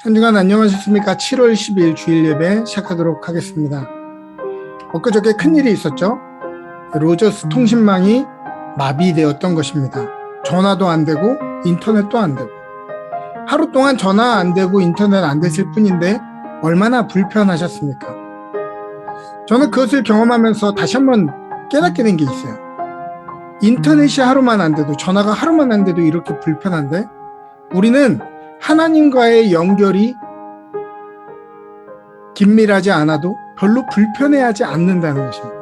한 주간 안녕하셨습니까? 7월 10일 주일 예배 시작하도록 하겠습니다. 엊그저께 큰일이 있었죠? 로저스 통신망이 마비되었던 것입니다. 전화도 안 되고 인터넷도 안 되고 하루 동안 전화 안 되고 인터넷 안 됐을 뿐인데 얼마나 불편하셨습니까? 저는 그것을 경험하면서 다시 한번 깨닫게 된 게 있어요. 인터넷이 하루만 안 돼도 전화가 하루만 안 돼도 이렇게 불편한데 우리는 하나님과의 연결이 긴밀하지 않아도 별로 불편해하지 않는다는 것입니다.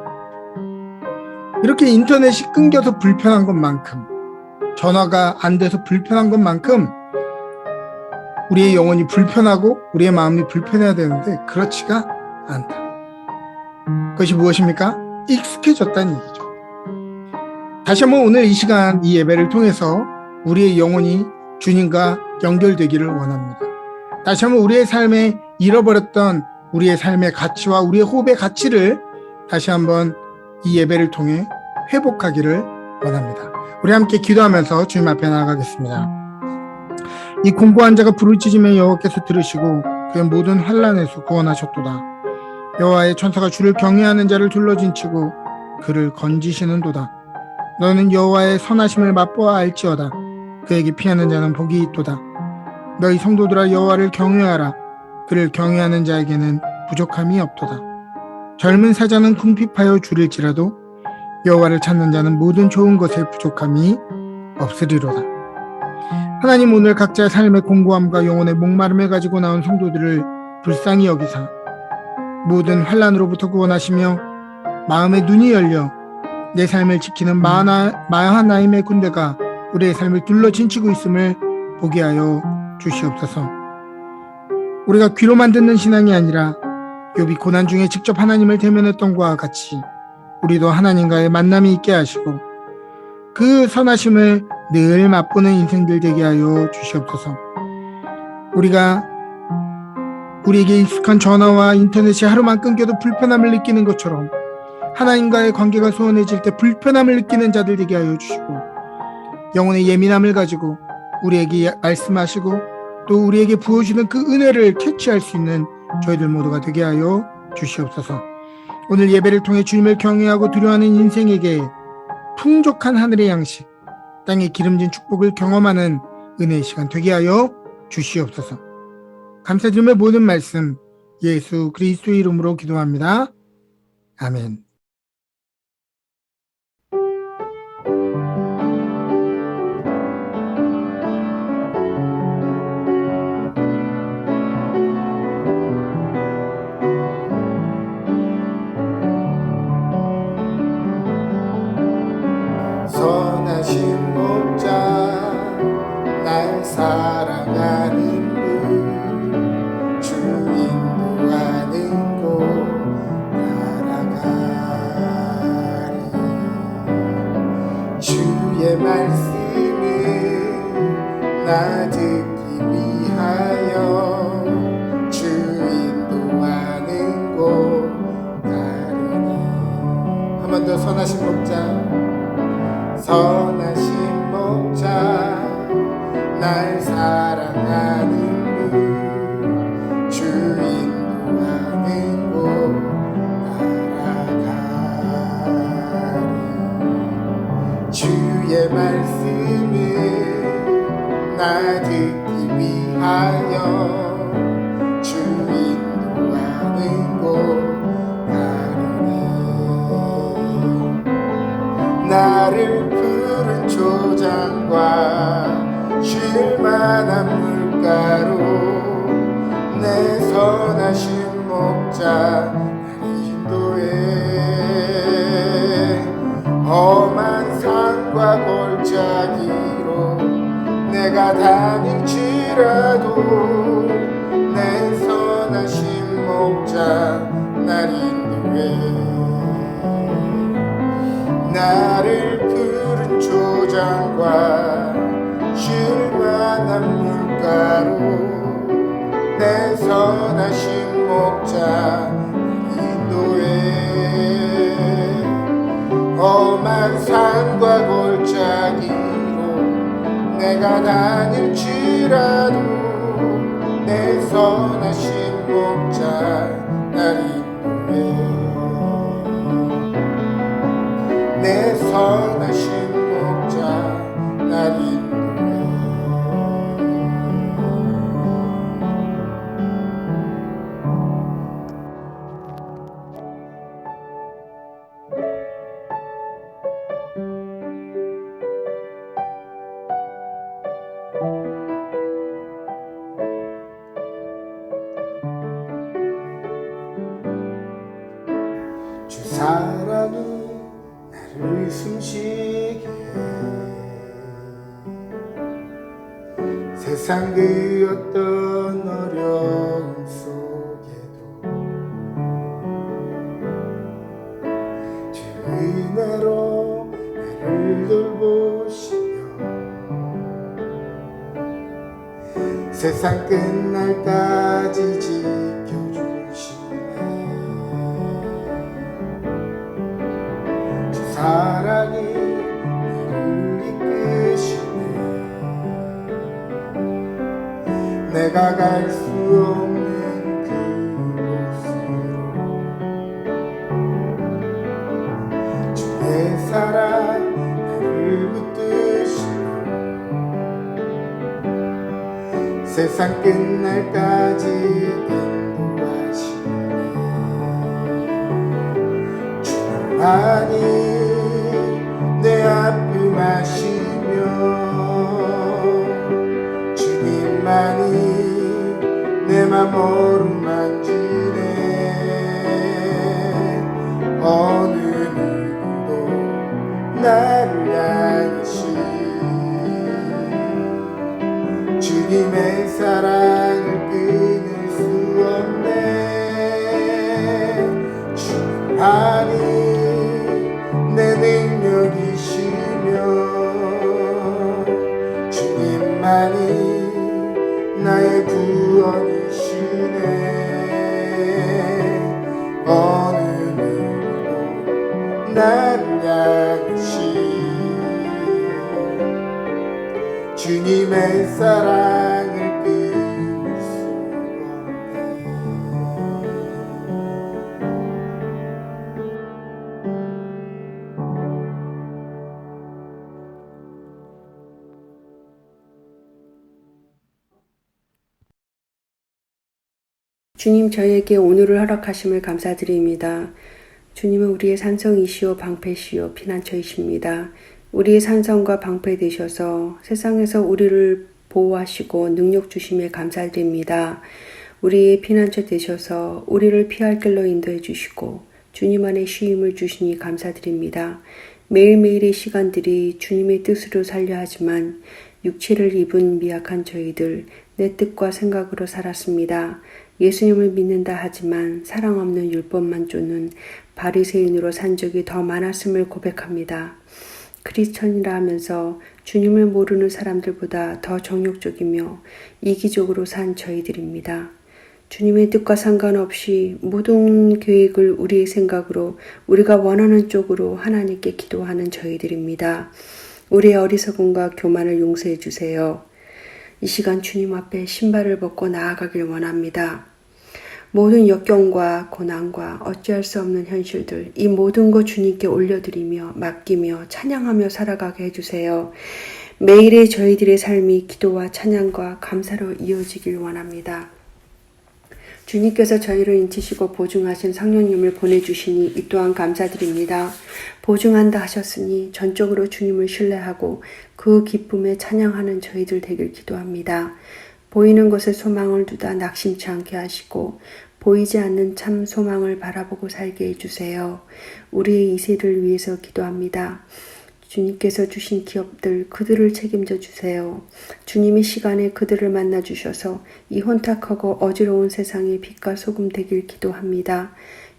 이렇게 인터넷이 끊겨서 불편한 것만큼, 전화가 안 돼서 불편한 것만큼 우리의 영혼이 불편하고 우리의 마음이 불편해야 되는데 그렇지가 않다. 그것이 무엇입니까? 익숙해졌다는 얘기죠. 다시 한번 오늘 이 시간 이 예배를 통해서 우리의 영혼이 주님과 연결되기를 원합니다. 다시 한번 우리의 삶에 잃어버렸던 우리의 삶의 가치와 우리의 호흡의 가치를 다시 한번 이 예배를 통해 회복하기를 원합니다. 우리 함께 기도하면서 주님 앞에 나아가겠습니다. 이 공고한 자가 부르짖으며 여호와께서 들으시고 그의 모든 환난에서 구원하셨도다. 여호와의 천사가 주를 경외하는 자를 둘러진치고 그를 건지시는도다. 너는 여호와의 선하심을 맛보아 알지어다. 그에게 피하는 자는 복이 있도다. 너희 성도들아 여호와를 경외하라. 그를 경외하는 자에게는 부족함이 없도다. 젊은 사자는 궁핍하여 줄일지라도 여호와를 찾는 자는 모든 좋은 것에 부족함이 없으리로다. 하나님, 오늘 각자의 삶의 공고함과 영혼의 목마름을 가지고 나온 성도들을 불쌍히 여기사 모든 환난으로부터 구원하시며 마음의 눈이 열려 내 삶을 지키는 마하나임의 군대가 우리의 삶을 둘러진치고 있음을 보게 하여 주시옵소서. 우리가 귀로만 듣는 신앙이 아니라 욥이 고난 중에 직접 하나님을 대면했던 것과 같이 우리도 하나님과의 만남이 있게 하시고 그 선하심을 늘 맛보는 인생들 되게 하여 주시옵소서. 우리에게 익숙한 전화와 인터넷이 하루만 끊겨도 불편함을 느끼는 것처럼 하나님과의 관계가 소원해질 때 불편함을 느끼는 자들 되게 하여 주시고 영혼의 예민함을 가지고 우리에게 말씀하시고 또 우리에게 부어주는 그 은혜를 캐치할 수 있는 저희들 모두가 되게 하여 주시옵소서. 오늘 예배를 통해 주님을 경외하고 두려워하는 인생에게 풍족한 하늘의 양식, 땅의 기름진 축복을 경험하는 은혜의 시간 되게 하여 주시옵소서. 감사드리며 모든 말씀 예수 그리스도의 이름으로 기도합니다. 아멘. 선하신 목자 날 사랑하는 분 주 인도하는 곳 따라가리. 주의 말씀을 나 듣기 위하여 주 인도하는 곳 따르니. 한 번 더. 선하신 목자 날 사랑하는 분 주 인도하는 곳 따라가리. 주의 말씀을 나 듣기 위하여 주 인도하는 곳 따르니. 나를 푸른 초장과 쉴만한 물가로 내 선하신 목자 인도해. 험한 산과 골짜기로 내가 다닐지라도 내 선하신 목자 날 인도해. 나를 푸른 초장과 쉴만한 물가로 내 선하신 목자 인도해. 험한 산과 골짜기로 내가 다닐지라도 내 선하신 목자 날 인도해 내 선하신 목자 날 인도해 주 사랑이 나를 숨쉬게 해 세상 그 어떤 어려움 속에도 주 은혜로 나를 돌보시며 세상 끝날까지 지켜주시네 주 사랑이 나를 이끄시네 내가 갈 수 없는 그곳으로 주의 사랑 나를 붙드시며 세상 끝날까지 인도하시네 주만이 내 아픔 아시며 주님만이 내 맘 어루만지네 어느 누구도 나를 향하시 주님의 사랑을 끊을 수 없네 주만이 내 능력이시며 주님만이 나의 구원이시네 어느 누구도 나를 향하시 주님의 사랑을 끊을 수 주님, 저희에게 오늘을 허락하심을 감사드립니다. 주님은 우리의 산성이시오 방패시오 피난처이십니다. 우리의 산성과 방패 되셔서 세상에서 우리를 보호하시고 능력 주심에 감사드립니다. 우리의 피난처 되셔서 우리를 피할 길로 인도해 주시고 주님 안에 쉼을 주시니 감사드립니다. 매일매일의 시간들이 주님의 뜻으로 살려 하지만 육체를 입은 미약한 저희들 내 뜻과 생각으로 살았습니다. 예수님을 믿는다 하지만 사랑 없는 율법만 쫓는 바리새인으로 산 적이 더 많았음을 고백합니다. 크리스천이라 하면서 주님을 모르는 사람들보다 더 정욕적이며 이기적으로 산 저희들입니다. 주님의 뜻과 상관없이 모든 계획을 우리의 생각으로 우리가 원하는 쪽으로 하나님께 기도하는 저희들입니다. 우리의 어리석음과 교만을 용서해 주세요. 이 시간 주님 앞에 신발을 벗고 나아가길 원합니다. 모든 역경과 고난과 어찌할 수 없는 현실들, 이 모든 것 주님께 올려드리며 맡기며 찬양하며 살아가게 해주세요. 매일의 저희들의 삶이 기도와 찬양과 감사로 이어지길 원합니다. 주님께서 저희를 인치시고 보증하신 성령님을 보내주시니 이 또한 감사드립니다. 보증한다 하셨으니 전적으로 주님을 신뢰하고 그 기쁨에 찬양하는 저희들 되길 기도합니다. 보이는 것에 소망을 두다 낙심치 않게 하시고 보이지 않는 참 소망을 바라보고 살게 해주세요. 우리의 이 세를 위해서 기도합니다. 주님께서 주신 기업들 그들을 책임져 주세요. 주님의 시간에 그들을 만나 주셔서 이 혼탁하고 어지러운 세상에 빛과 소금 되길 기도합니다.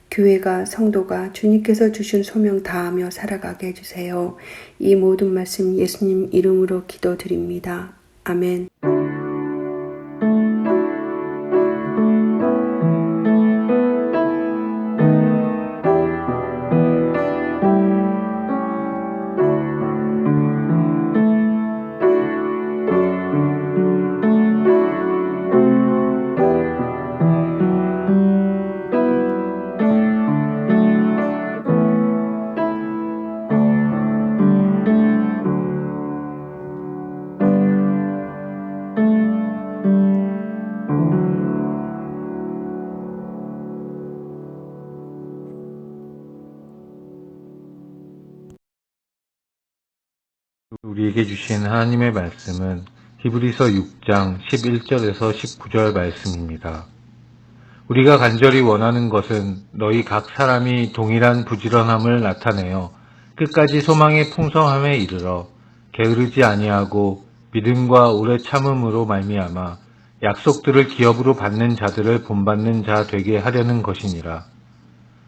교회가 성도가 주님께서 주신 소명 다하며 살아가게 해주세요. 이 모든 말씀 예수님 이름으로 기도드립니다. 아멘. 우리에게 주신 하나님의 말씀은 히브리서 6장 11절에서 19절 말씀입니다. 우리가 간절히 원하는 것은 너희 각 사람이 동일한 부지런함을 나타내어 끝까지 소망의 풍성함에 이르러 게으르지 아니하고 믿음과 오래 참음으로 말미암아 약속들을 기업으로 받는 자들을 본받는 자 되게 하려는 것이니라.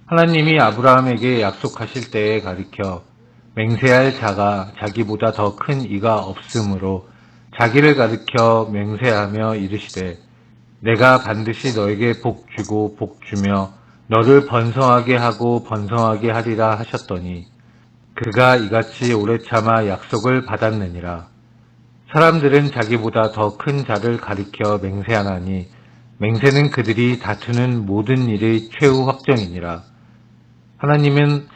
하나님이 아브라함에게 약속하실 때에 가리켜 맹세할 자가 자기보다 더 큰 이가 없으므로 자기를 가리켜 맹세하며 이르시되 내가 반드시 너에게 복 주고 복 주며 너를 번성하게 하고 번성하게 하리라 하셨더니 그가 이같이 오래 참아 약속을 받았느니라. 사람들은 자기보다 더 큰 자를 가리켜 맹세하나니 맹세는 그들이 다투는 모든 일의 최후 확정이니라. 하나님은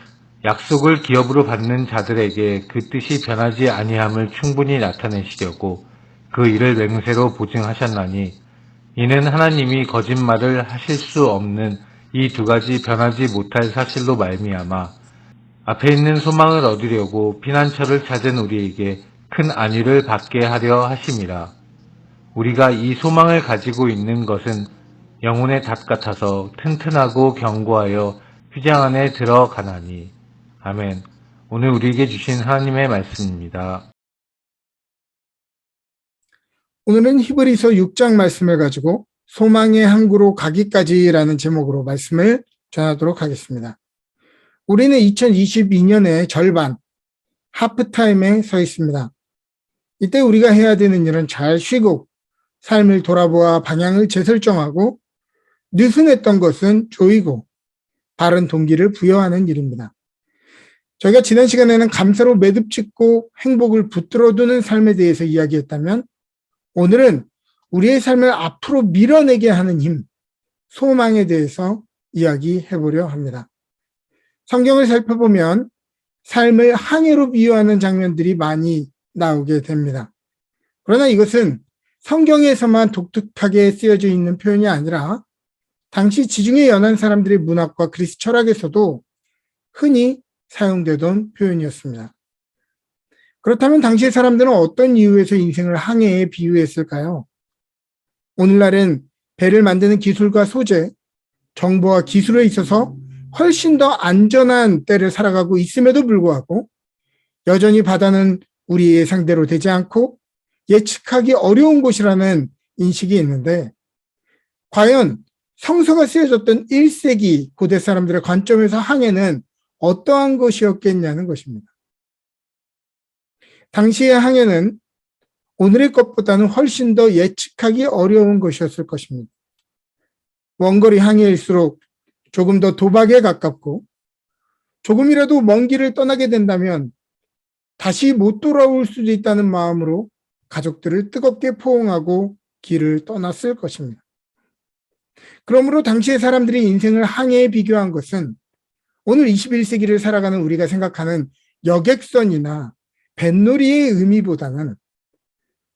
약속을 기업으로 받는 자들에게 그 뜻이 변하지 아니함을 충분히 나타내시려고 그 일을 맹세로 보증하셨나니 이는 하나님이 거짓말을 하실 수 없는 이 두 가지 변하지 못할 사실로 말미암아 앞에 있는 소망을 얻으려고 피난처를 찾은 우리에게 큰 안위를 받게 하려 하심이라. 우리가 이 소망을 가지고 있는 것은 영혼의 닷 같아서 튼튼하고 견고하여 휘장 안에 들어가나니. 아멘. 오늘 우리에게 주신 하나님의 말씀입니다. 오늘은 히브리서 6장 말씀을 가지고 소망의 항구로 가기까지라는 제목으로 말씀을 전하도록 하겠습니다. 우리는 2022년의 절반, 하프타임에 서 있습니다. 이때 우리가 해야 되는 일은 잘 쉬고 삶을 돌아보아 방향을 재설정하고 느슨했던 것은 조이고 바른 동기를 부여하는 일입니다. 저희가 지난 시간에는 감사로 매듭짓고 행복을 붙들어두는 삶에 대해서 이야기했다면 오늘은 우리의 삶을 앞으로 밀어내게 하는 힘, 소망에 대해서 이야기해보려 합니다. 성경을 살펴보면 삶을 항해로 비유하는 장면들이 많이 나오게 됩니다. 그러나 이것은 성경에서만 독특하게 쓰여져 있는 표현이 아니라 당시 지중해 연안 사람들의 문학과 그리스 철학에서도 흔히 사용되던 표현이었습니다. 그렇다면 당시의 사람들은 어떤 이유에서 인생을 항해에 비유했을까요? 오늘날은 배를 만드는 기술과 소재, 정보와 기술에 있어서 훨씬 더 안전한 때를 살아가고 있음에도 불구하고 여전히 바다는 우리의 예상대로 되지 않고 예측하기 어려운 곳이라는 인식이 있는데 과연 성서가 쓰여졌던 1세기 고대 사람들의 관점에서 항해는 어떠한 것이었겠냐는 것입니다. 당시의 항해는 오늘의 것보다는 훨씬 더 예측하기 어려운 것이었을 것입니다. 원거리 항해일수록 조금 더 도박에 가깝고 조금이라도 먼 길을 떠나게 된다면 다시 못 돌아올 수도 있다는 마음으로 가족들을 뜨겁게 포옹하고 길을 떠났을 것입니다. 그러므로 당시의 사람들이 인생을 항해에 비교한 것은 오늘 21세기를 살아가는 우리가 생각하는 여객선이나 뱃놀이의 의미보다는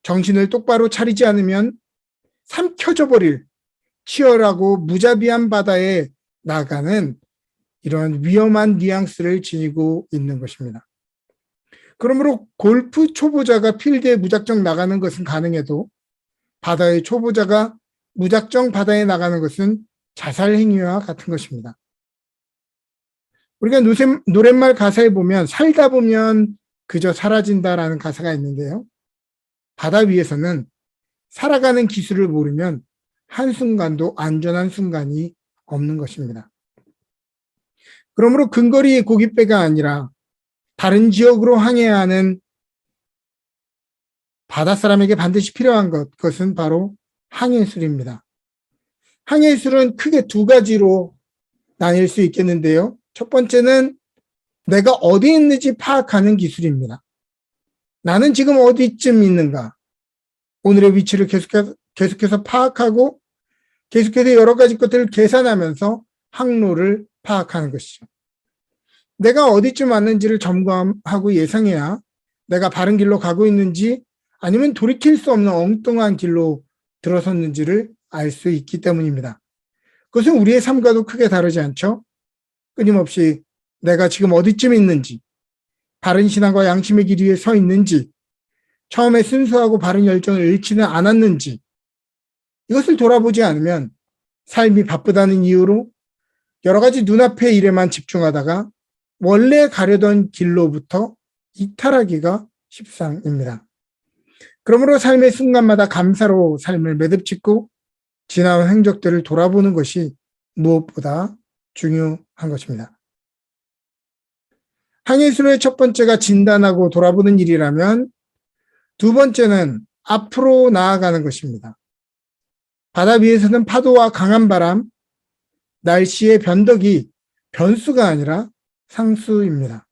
정신을 똑바로 차리지 않으면 삼켜져 버릴 치열하고 무자비한 바다에 나가는 이런 위험한 뉘앙스를 지니고 있는 것입니다. 그러므로 골프 초보자가 필드에 무작정 나가는 것은 가능해도 바다의 초보자가 무작정 바다에 나가는 것은 자살 행위와 같은 것입니다. 우리가 노랫말 가사에 보면 살다 보면 그저 사라진다라는 가사가 있는데요. 바다 위에서는 살아가는 기술을 모르면 한순간도 안전한 순간이 없는 것입니다. 그러므로 근거리의 고깃배가 아니라 다른 지역으로 항해해야 하는 바닷사람에게 반드시 필요한 그것은 바로 항해술입니다. 항해술은 크게 두 가지로 나뉠 수 있겠는데요. 첫 번째는 내가 어디 있는지 파악하는 기술입니다. 나는 지금 어디쯤 있는가? 오늘의 위치를 계속해서 파악하고 계속해서 여러 가지 것들을 계산하면서 항로를 파악하는 것이죠. 내가 어디쯤 왔는지를 점검하고 예상해야 내가 바른 길로 가고 있는지 아니면 돌이킬 수 없는 엉뚱한 길로 들어섰는지를 알 수 있기 때문입니다. 그것은 우리의 삶과도 크게 다르지 않죠? 끊임없이 내가 지금 어디쯤 있는지, 바른 신앙과 양심의 길 위에 서 있는지 처음에 순수하고 바른 열정을 잃지는 않았는지 이것을 돌아보지 않으면 삶이 바쁘다는 이유로 여러 가지 눈앞의 일에만 집중하다가 원래 가려던 길로부터 이탈하기가 십상입니다. 그러므로 삶의 순간마다 감사로 삶을 매듭짓고 지나온 행적들을 돌아보는 것이 무엇보다 중요한 것입니다. 항해술의 첫 번째가 진단하고 돌아보는 일이라면 두 번째는 앞으로 나아가는 것입니다. 바다 위에서는 파도와 강한 바람, 날씨의 변덕이 변수가 아니라 상수입니다.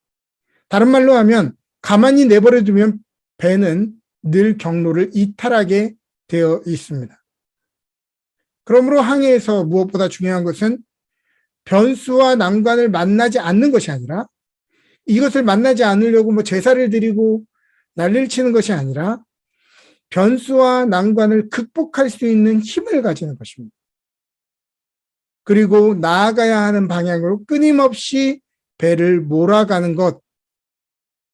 다른 말로 하면 가만히 내버려 두면 배는 늘 경로를 이탈하게 되어 있습니다. 그러므로 항해에서 무엇보다 중요한 것은 변수와 난관을 만나지 않는 것이 아니라 이것을 만나지 않으려고 제사를 드리고 난리를 치는 것이 아니라 변수와 난관을 극복할 수 있는 힘을 가지는 것입니다. 그리고 나아가야 하는 방향으로 끊임없이 배를 몰아가는 것,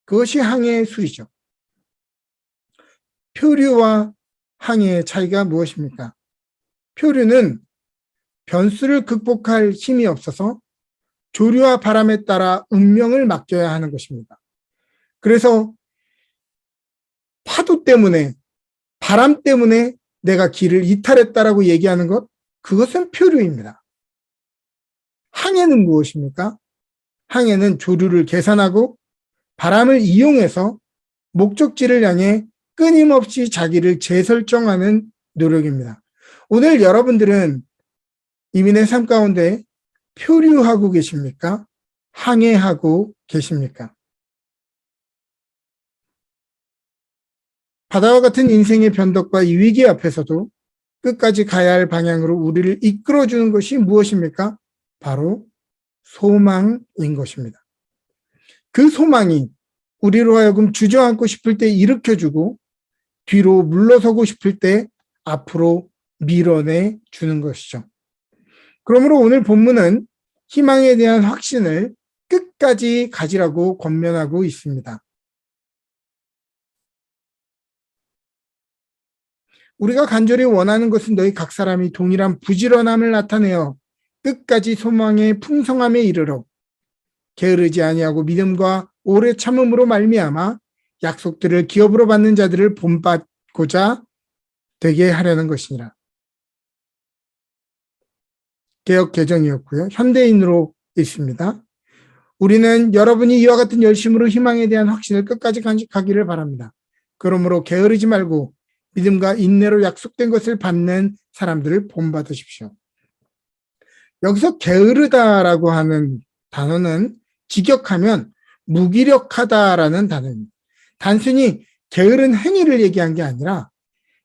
그것이 항해의 술이죠. 표류와 항해의 차이가 무엇입니까? 표류는 변수를 극복할 힘이 없어서 조류와 바람에 따라 운명을 맡겨야 하는 것입니다. 그래서 파도 때문에, 바람 때문에 내가 길을 이탈했다라고 얘기하는 것, 그것은 표류입니다. 항해는 무엇입니까? 항해는 조류를 계산하고 바람을 이용해서 목적지를 향해 끊임없이 자기를 재설정하는 노력입니다. 오늘 여러분들은 이민의 삶 가운데 표류하고 계십니까? 항해하고 계십니까? 바다와 같은 인생의 변덕과 이 위기 앞에서도 끝까지 가야 할 방향으로 우리를 이끌어주는 것이 무엇입니까? 바로 소망인 것입니다. 그 소망이 우리로 하여금 주저앉고 싶을 때 일으켜주고 뒤로 물러서고 싶을 때 앞으로 밀어내 주는 것이죠. 그러므로 오늘 본문은 희망에 대한 확신을 끝까지 가지라고 권면하고 있습니다. 우리가 간절히 원하는 것은 너희 각 사람이 동일한 부지런함을 나타내어 끝까지 소망의 풍성함에 이르러 게으르지 아니하고 믿음과 오래 참음으로 말미암아 약속들을 기업으로 받는 자들을 본받고자 되게 하려는 것이니라. 개역 개정이었고요. 현대인으로 있습니다. 우리는 여러분이 이와 같은 열심으로 희망에 대한 확신을 끝까지 간직하기를 바랍니다. 그러므로 게으르지 말고 믿음과 인내로 약속된 것을 받는 사람들을 본받으십시오. 여기서 게으르다라고 하는 단어는 직역하면 무기력하다라는 단어입니다. 단순히 게으른 행위를 얘기한 게 아니라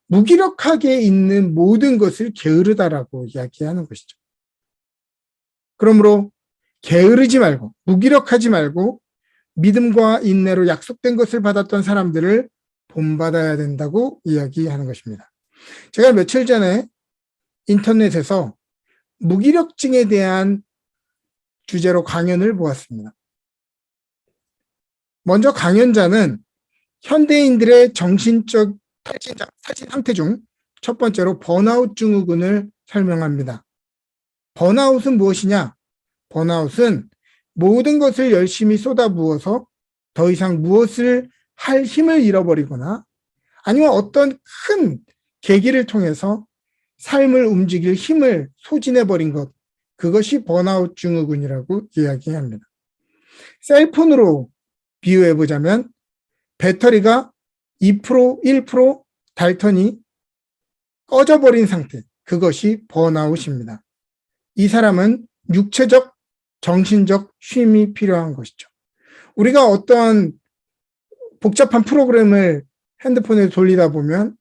무기력하게 있는 모든 것을 게으르다라고 이야기하는 것이죠. 그러므로 게으르지 말고 무기력하지 말고 믿음과 인내로 약속된 것을 받았던 사람들을 본받아야 된다고 이야기하는 것입니다. 제가 며칠 전에 인터넷에서 무기력증에 대한 주제로 강연을 보았습니다. 먼저 강연자는 현대인들의 정신적 탈진 상태 중 첫 번째로 번아웃 증후군을 설명합니다. 번아웃은 무엇이냐? 번아웃은 모든 것을 열심히 쏟아부어서 더 이상 무엇을 할 힘을 잃어버리거나 아니면 어떤 큰 계기를 통해서 삶을 움직일 힘을 소진해버린 것, 그것이 번아웃 증후군이라고 이야기합니다. 셀폰으로 비유해보자면 배터리가 2%, 1% 닳더니 꺼져버린 상태, 그것이 번아웃입니다. 이 사람은 육체적, 정신적 쉼이 필요한 것이죠. 우리가 어떤 복잡한 프로그램을 핸드폰에 돌리다 보면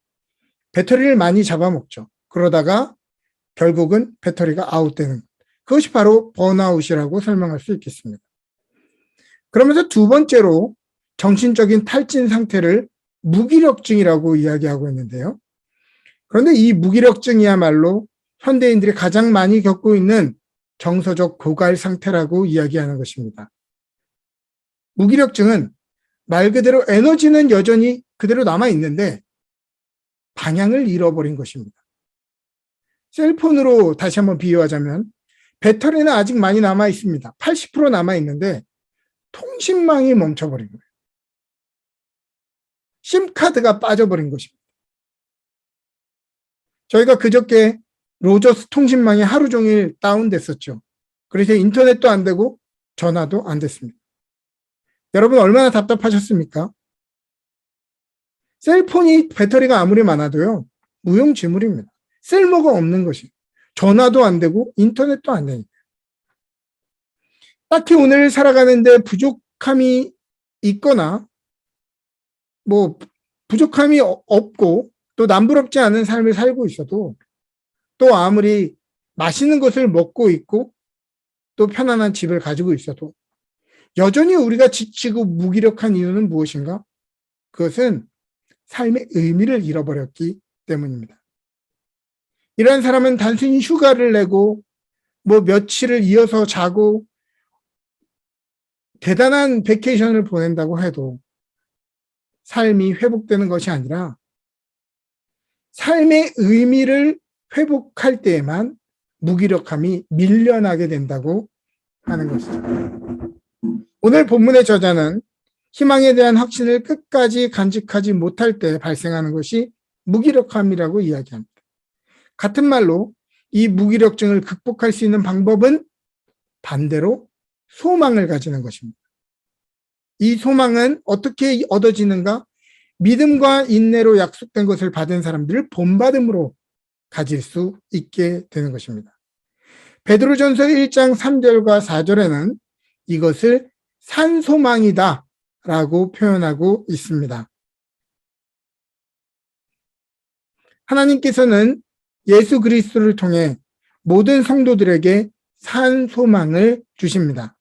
배터리를 많이 잡아먹죠. 그러다가 결국은 배터리가 아웃되는 것. 그것이 바로 번아웃이라고 설명할 수 있겠습니다. 그러면서 두 번째로 정신적인 탈진 상태를 무기력증이라고 이야기하고 있는데요. 그런데 이 무기력증이야말로 현대인들이 가장 많이 겪고 있는 정서적 고갈 상태라고 이야기하는 것입니다. 무기력증은 말 그대로 에너지는 여전히 그대로 남아 있는데 방향을 잃어버린 것입니다. 셀폰으로 다시 한번 비유하자면 배터리는 아직 많이 남아 있습니다. 80% 남아 있는데 통신망이 멈춰버린 거예요. 심카드가 빠져버린 것입니다. 저희가 그저께 로저스 통신망이 하루 종일 다운됐었죠. 그래서 인터넷도 안 되고 전화도 안 됐습니다. 여러분 얼마나 답답하셨습니까? 셀폰이 배터리가 아무리 많아도요, 무용지물입니다. 쓸모가 없는 것이. 전화도 안 되고 인터넷도 안 되니까. 딱히 오늘 살아가는데 부족함이 있거나 뭐 부족함이 없고 또 남부럽지 않은 삶을 살고 있어도 또 아무리 맛있는 것을 먹고 있고 또 편안한 집을 가지고 있어도 여전히 우리가 지치고 무기력한 이유는 무엇인가? 그것은 삶의 의미를 잃어버렸기 때문입니다. 이러한 사람은 단순히 휴가를 내고 뭐 며칠을 이어서 자고 대단한 베케이션을 보낸다고 해도 삶이 회복되는 것이 아니라 삶의 의미를 회복할 때에만 무기력함이 밀려나게 된다고 하는 것이죠. 오늘 본문의 저자는 희망에 대한 확신을 끝까지 간직하지 못할 때 발생하는 것이 무기력함이라고 이야기합니다. 같은 말로 이 무기력증을 극복할 수 있는 방법은 반대로 소망을 가지는 것입니다. 이 소망은 어떻게 얻어지는가? 믿음과 인내로 약속된 것을 받은 사람들을 본받음으로 가질 수 있게 되는 것입니다. 베드로전서 1장 3절과 4절에는 이것을 산소망이다 라고 표현하고 있습니다. 하나님께서는 예수 그리스도를 통해 모든 성도들에게 산소망을 주십니다.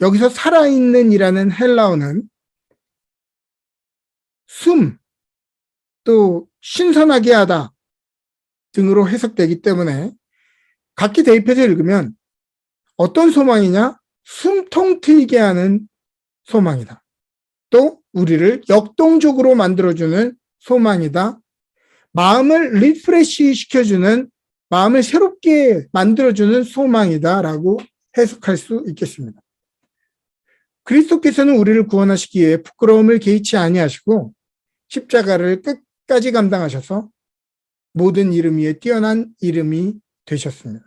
여기서 살아있는 이라는 헬라어는 숨, 또 신선하게 하다 등으로 해석되기 때문에 각기 대입해서 읽으면 어떤 소망이냐? 숨통 트이게 하는 소망이다. 또 우리를 역동적으로 만들어주는 소망이다. 마음을 리프레시 시켜주는, 마음을 새롭게 만들어주는 소망이다 라고 해석할 수 있겠습니다. 그리스도께서는 우리를 구원하시기 위해 부끄러움을 개의치 아니하시고 십자가를 끝까지 감당하셔서 모든 이름 위에 뛰어난 이름이 되셨습니다.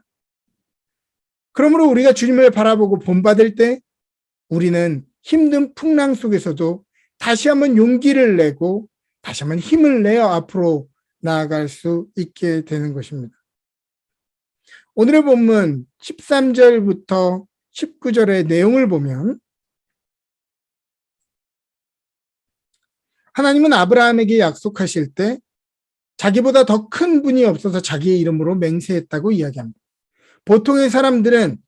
그러므로 우리가 주님을 바라보고 본받을 때 우리는 힘든 풍랑 속에서도 다시 한번 용기를 내고 다시 한번 힘을 내어 앞으로 나아갈 수 있게 되는 것입니다. 오늘의 본문 13절부터 19절의 내용을 보면 하나님은 아브라함에게 약속하실 때 자기보다 더 큰 분이 없어서 자기의 이름으로 맹세했다고 이야기합니다. 보통의 사람들은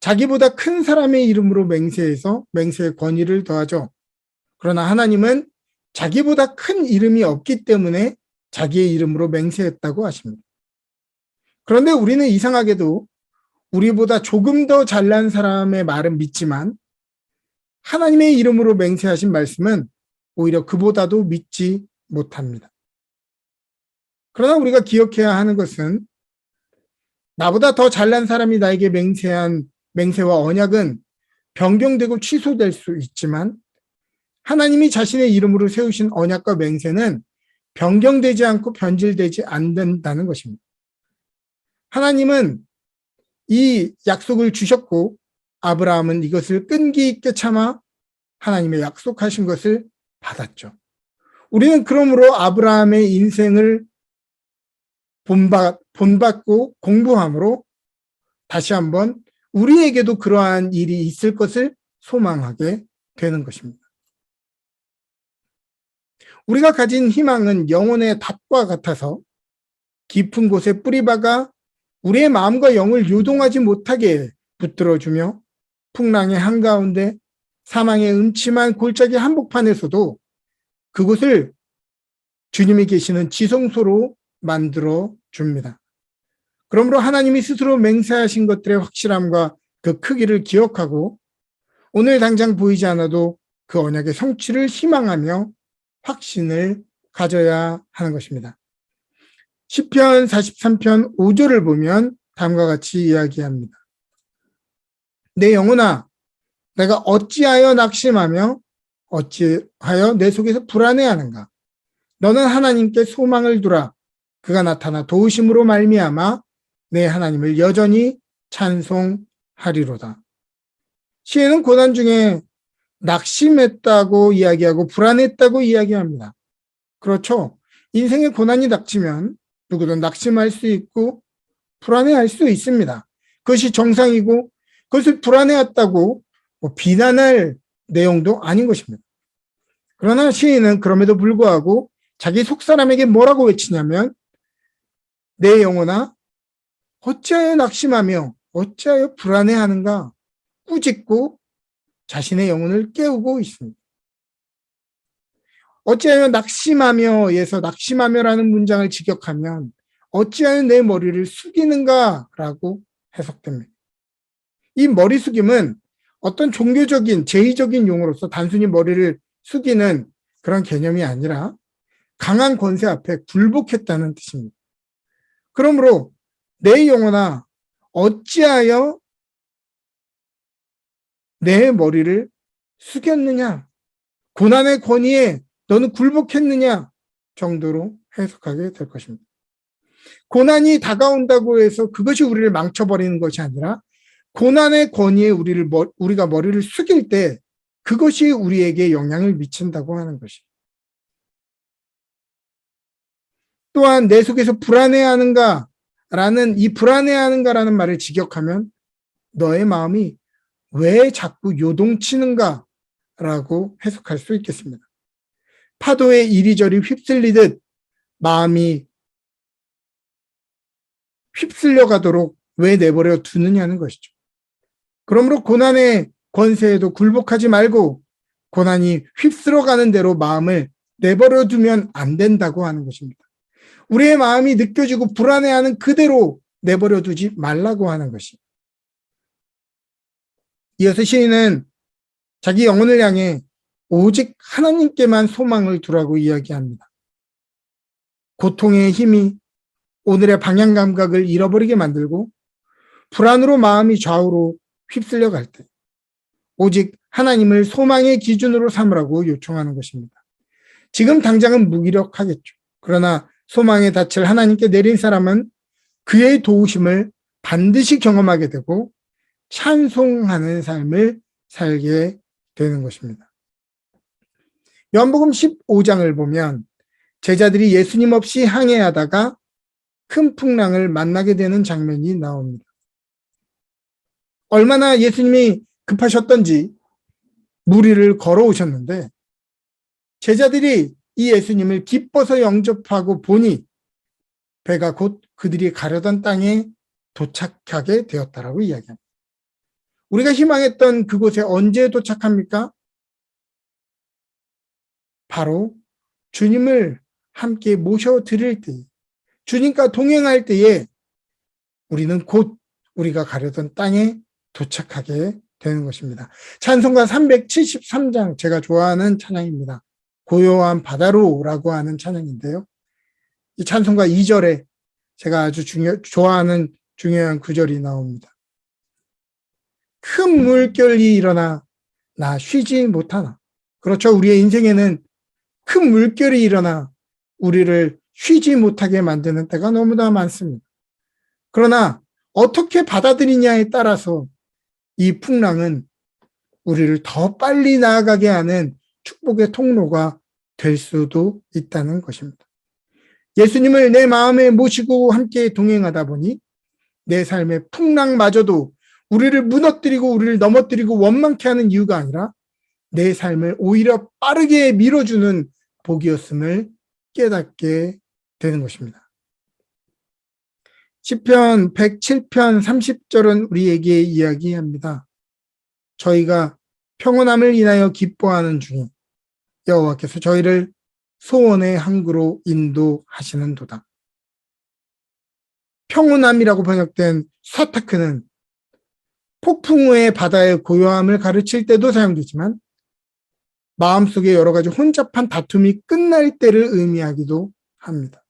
자기보다 큰 사람의 이름으로 맹세해서 맹세의 권위를 더하죠. 그러나 하나님은 자기보다 큰 이름이 없기 때문에 자기의 이름으로 맹세했다고 하십니다. 그런데 우리는 이상하게도 우리보다 조금 더 잘난 사람의 말은 믿지만 하나님의 이름으로 맹세하신 말씀은 오히려 그보다도 믿지 못합니다. 그러나 우리가 기억해야 하는 것은 나보다 더 잘난 사람이 나에게 맹세한 맹세와 언약은 변경되고 취소될 수 있지만 하나님이 자신의 이름으로 세우신 언약과 맹세는 변경되지 않고 변질되지 않는다는 것입니다. 하나님은 이 약속을 주셨고 아브라함은 이것을 끈기 있게 참아 하나님의 약속하신 것을 받았죠. 우리는 그러므로 아브라함의 인생을 본받고 공부함으로 다시 한번 우리에게도 그러한 일이 있을 것을 소망하게 되는 것입니다. 우리가 가진 희망은 영혼의 닷과 같아서 깊은 곳에 뿌리박아 우리의 마음과 영을 요동하지 못하게 붙들어주며 풍랑의 한가운데 사망의 음침한 골짜기 한복판에서도 그곳을 주님이 계시는 지성소로 만들어 줍니다. 그러므로 하나님이 스스로 맹세하신 것들의 확실함과 그 크기를 기억하고 오늘 당장 보이지 않아도 그 언약의 성취를 희망하며 확신을 가져야 하는 것입니다. 시편 43편 5절을 보면 다음과 같이 이야기합니다. 내 영혼아, 내가 어찌하여 낙심하며 어찌하여 내 속에서 불안해하는가? 너는 하나님께 소망을 두라. 그가 나타나 도우심으로 말미암아 내 하나님을 여전히 찬송하리로다. 시인은 고난 중에 낙심했다고 이야기하고 불안했다고 이야기합니다. 그렇죠. 인생에 고난이 닥치면 누구든 낙심할 수 있고 불안해할 수 있습니다. 그것이 정상이고 그것을 불안해했다고 비난할 내용도 아닌 것입니다. 그러나 시인은 그럼에도 불구하고 자기 속사람에게 뭐라고 외치냐면 내 영혼아 어찌하여 낙심하며 어찌하여 불안해하는가 꾸짖고 자신의 영혼을 깨우고 있습니다. 어찌하여 낙심하며에서 낙심하며라는 문장을 직역하면 어찌하여 내 머리를 숙이는가라고 해석됩니다. 이 머리 숙임은 어떤 종교적인 제의적인 용어로서 단순히 머리를 숙이는 그런 개념이 아니라 강한 권세 앞에 굴복했다는 뜻입니다. 그러므로 내 영혼아 어찌하여 내 머리를 숙였느냐, 고난의 권위에 너는 굴복했느냐 정도로 해석하게 될 것입니다. 고난이 다가온다고 해서 그것이 우리를 망쳐버리는 것이 아니라 고난의 권위에 우리가 머리를 숙일 때 그것이 우리에게 영향을 미친다고 하는 것이. 또한 내 속에서 불안해하는가라는 이 불안해하는가라는 말을 직역하면 너의 마음이 왜 자꾸 요동치는가라고 해석할 수 있겠습니다. 파도에 이리저리 휩쓸리듯 마음이 휩쓸려 가도록 왜 내버려 두느냐는 것이죠. 그러므로 고난의 권세에도 굴복하지 말고 고난이 휩쓸어 가는 대로 마음을 내버려 두면 안 된다고 하는 것입니다. 우리의 마음이 느껴지고 불안해하는 그대로 내버려 두지 말라고 하는 것이. 이어서 시인은 자기 영혼을 향해 오직 하나님께만 소망을 두라고 이야기합니다. 고통의 힘이 오늘의 방향 감각을 잃어버리게 만들고 불안으로 마음이 좌우로 휩쓸려 갈 때 오직 하나님을 소망의 기준으로 삼으라고 요청하는 것입니다. 지금 당장은 무기력하겠죠. 그러나 소망의 닻을 하나님께 내린 사람은 그의 도우심을 반드시 경험하게 되고 찬송하는 삶을 살게 되는 것입니다. 요한복음 15장을 보면 제자들이 예수님 없이 항해하다가 큰 풍랑을 만나게 되는 장면이 나옵니다. 얼마나 예수님이 급하셨던지 물 위를 걸어오셨는데 제자들이 이 예수님을 기뻐서 영접하고 보니 배가 곧 그들이 가려던 땅에 도착하게 되었다라고 이야기합니다. 우리가 희망했던 그곳에 언제 도착합니까? 바로 주님을 함께 모셔드릴 때, 주님과 동행할 때에 우리는 곧 우리가 가려던 땅에 도착하게 되는 것입니다. 찬송가 373장 제가 좋아하는 찬양입니다. 고요한 바다로라고 하는 찬양인데요. 이 찬송가 2절에 제가 아주 좋아하는 중요한 구절이 나옵니다. 큰 물결이 일어나 나 쉬지 못하나. 그렇죠. 우리의 인생에는 큰 물결이 일어나 우리를 쉬지 못하게 만드는 때가 너무나 많습니다. 그러나 어떻게 받아들이냐에 따라서 이 풍랑은 우리를 더 빨리 나아가게 하는 축복의 통로가 될 수도 있다는 것입니다. 예수님을 내 마음에 모시고 함께 동행하다 보니 내 삶의 풍랑마저도 우리를 무너뜨리고 우리를 넘어뜨리고 원망케 하는 이유가 아니라 내 삶을 오히려 빠르게 밀어주는 복이었음을 깨닫게 되는 것입니다. 시편 107편 30절은 우리에게 이야기합니다. 저희가 평온함을 인하여 기뻐하는 중에 여호와께서 저희를 소원의 항구로 인도하시는도다. 평온함이라고 번역된 사타크는 폭풍 후의 바다의 고요함을 가르칠 때도 사용되지만 마음속에 여러 가지 혼잡한 다툼이 끝날 때를 의미하기도 합니다.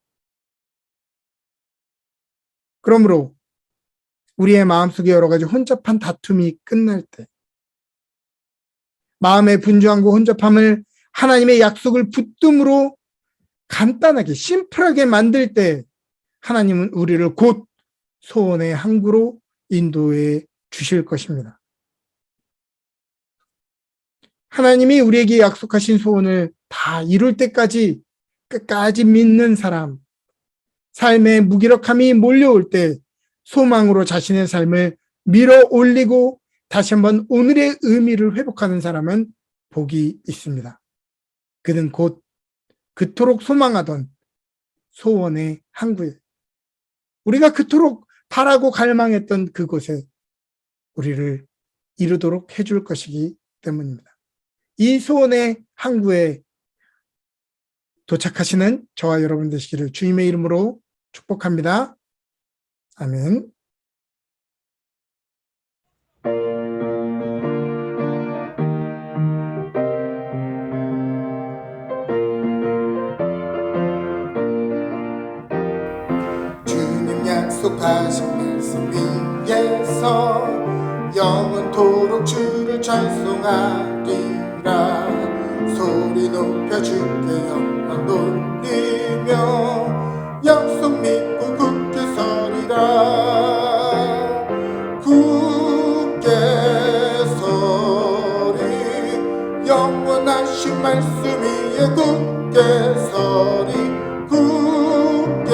그러므로 우리의 마음속에 여러 가지 혼잡한 다툼이 끝날 때, 마음의 분주함과 혼잡함을 하나님의 약속을 붙듦으로 간단하게 심플하게 만들 때 하나님은 우리를 곧 소원의 항구로 인도해 주실 것입니다. 하나님이 우리에게 약속하신 소원을 다 이룰 때까지 끝까지 믿는 사람, 삶의 무기력함이 몰려올 때 소망으로 자신의 삶을 밀어 올리고 다시 한번 오늘의 의미를 회복하는 사람은 복이 있습니다. 그는 곧 그토록 소망하던 소원의 항구에, 우리가 그토록 바라고 갈망했던 그곳에 우리를 이루도록 해줄 것이기 때문입니다. 이 소원의 항구에 도착하시는 저와 여러분 되시기를 주님의 이름으로 축복합니다. 아멘. 주님 약속하신 말씀 위에서 영원토록 주를 찬송하리라. 소리 높여 주께 영광 돌리며 약속 믿고 굳게 서리라. 굳게 서리 영원하신 말씀 위에 굳게 서리. 굳게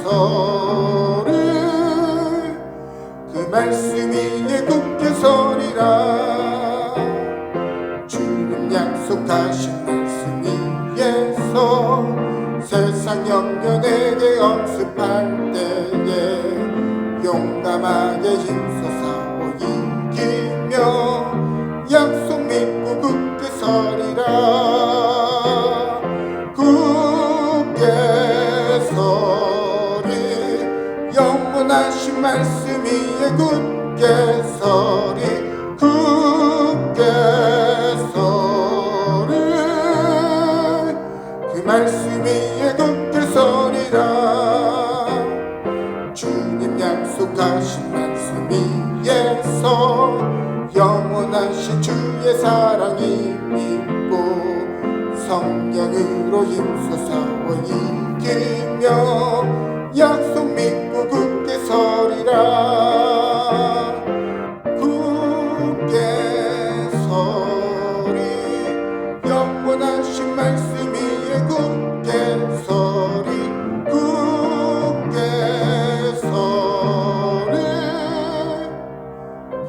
서리 그 말씀 위에 굳게 서리라. 주님 약속하신 말씀 위에서 세상 영년에게 엄습할 때에 용감하게 힘써 싸워 이기며 약속 믿고 굳게 서리라. 굳게 서리 영원하신 말씀 위에 굳게 서리. 굳게 서리 그 말씀 위에 굳게 서리라. 주님 약속하신 말씀 위에서 영원하신 주의 사랑이 믿고 성령으로 힘써 싸워 이기며 약속 믿고 굳게 서리라. 굳게 서리 영원하신 말씀 위에 굳게 서리. 굳게 서리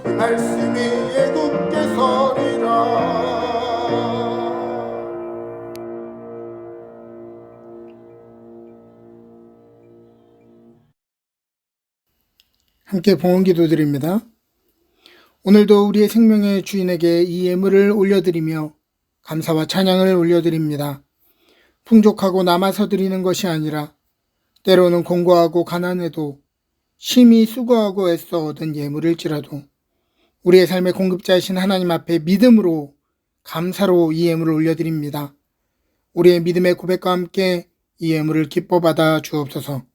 그 말씀 위에 굳게 서리라. 함께 봉헌 기도드립니다. 오늘도 우리의 생명의 주인에게 이 예물을 올려드리며 감사와 찬양을 올려드립니다. 풍족하고 남아서 드리는 것이 아니라 때로는 공고하고 가난해도 심히 수고하고 애써 얻은 예물일지라도 우리의 삶의 공급자이신 하나님 앞에 믿음으로 감사로 이 예물을 올려드립니다. 우리의 믿음의 고백과 함께 이 예물을 기뻐 받아 주옵소서.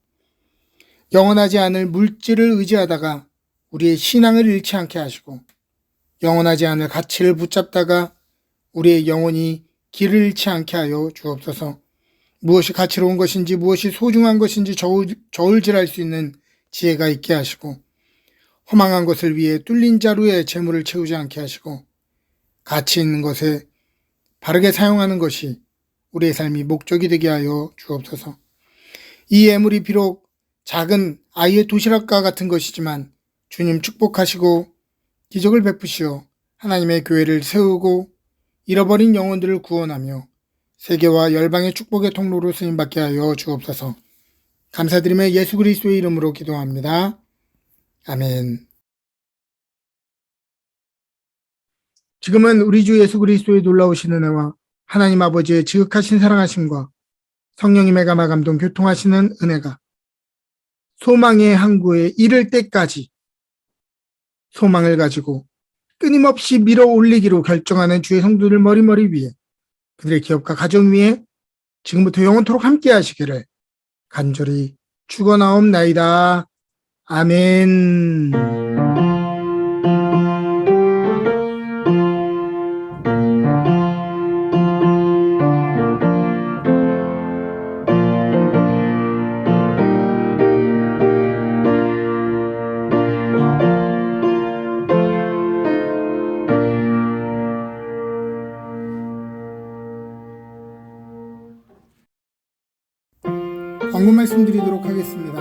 영원하지 않을 물질을 의지하다가 우리의 신앙을 잃지 않게 하시고 영원하지 않을 가치를 붙잡다가 우리의 영혼이 길을 잃지 않게 하여 주옵소서. 무엇이 가치로운 것인지 무엇이 소중한 것인지 저울질할 수 있는 지혜가 있게 하시고 허망한 것을 위해 뚫린 자루에 재물을 채우지 않게 하시고 가치 있는 것에 바르게 사용하는 것이 우리의 삶이 목적이 되게 하여 주옵소서. 이 예물이 비록 작은 아이의 도시락과 같은 것이지만 주님 축복하시고 기적을 베푸시어 하나님의 교회를 세우고 잃어버린 영혼들을 구원하며 세계와 열방의 축복의 통로로 쓰임받게 하여 주옵소서. 감사드리며 예수 그리스도의 이름으로 기도합니다. 아멘. 지금은 우리 주 예수 그리스도의 놀라우신 은혜와 하나님 아버지의 지극하신 사랑하심과 성령님의 감화 감동 교통하시는 은혜가 소망의 항구에 이를 때까지 소망을 가지고 끊임없이 밀어 올리기로 결정하는 주의 성도들 머리머리 위에 그들의 기업과 가정 위에 지금부터 영원토록 함께 하시기를 간절히 축원하옵나이다. 아멘. 광고 말씀드리도록 하겠습니다.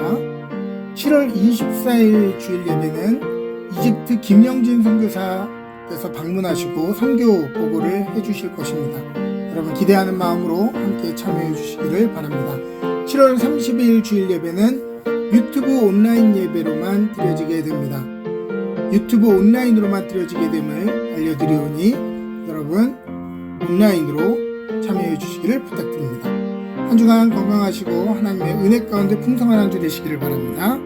7월 24일 주일 예배는 이집트 김영진 선교사께서 방문하시고 선교 보고를 해주실 것입니다. 여러분 기대하는 마음으로 함께 참여해 주시기를 바랍니다. 7월 30일 주일 예배는 유튜브 온라인 예배로만 드려지게 됩니다. 유튜브 온라인으로만 드려지게 됨을 알려드리오니 여러분 온라인으로 참여해 주시기를 부탁드립니다. 한 주간 건강하시고 하나님의 은혜 가운데 풍성한 한 주 되시기를 바랍니다.